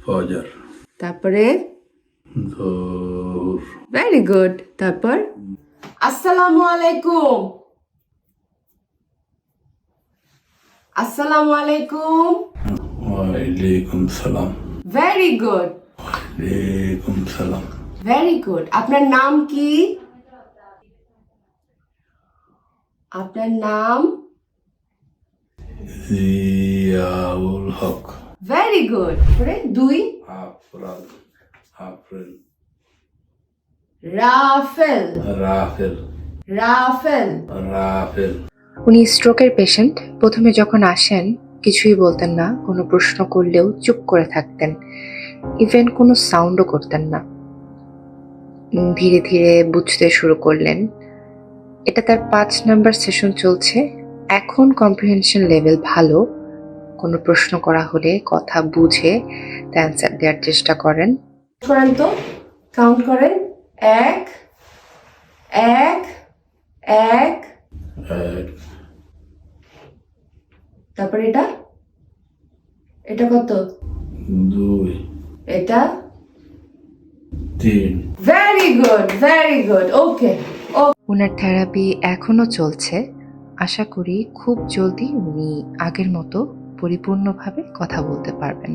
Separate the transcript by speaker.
Speaker 1: ফজর।
Speaker 2: তারপরে
Speaker 1: যোহর।
Speaker 2: Very good. তারপর আসসালামু আলাইকুম। আসসালামু আলাইকুম।
Speaker 1: ওয়ালাইকুম সালাম।
Speaker 2: ভেরি গুড,
Speaker 1: ওয়ালাইকুম সালাম।
Speaker 2: Very good. আপনার নাম কি? আপনার নাম?
Speaker 1: জিয়াউল হক।
Speaker 2: Very good. তারপরে 2
Speaker 1: আফরাল। আফরেল।
Speaker 2: রাফেল।
Speaker 1: রাফেল।
Speaker 2: রাফেল।
Speaker 1: রাফেল।
Speaker 3: উনি স্ট্রোকের পেশেন্ট। প্রথমে যখন আসেন কিছুই বলতেন না, কোনো প্রশ্ন করলেও চুপ করে থাকতেন, ইভেন কোনো সাউন্ডও করতেন না। ধীরে ধীরে বুঝতে শুরু করলেন। এটা তার 5 নাম্বার সেশন চলছে। এখন কম্প্রিহেনশন লেভেল ভালো। কোনো প্রশ্ন করা হলে কথা বুঝে অ্যান্সার দেওয়ার চেষ্টা করেন।
Speaker 2: করেন তো, কাউন্ট করেন। 1 1 1।
Speaker 1: এক।
Speaker 2: তারপর এটা, এটা কত?
Speaker 1: 2
Speaker 2: এটা
Speaker 1: 3।
Speaker 2: Very good, very good. Okay.
Speaker 3: ওনার থেরাপি এখনো চলছে। আশা করি খুব জলদি উনি আগের মতো পরিপূর্ণভাবে কথা বলতে পারবেন।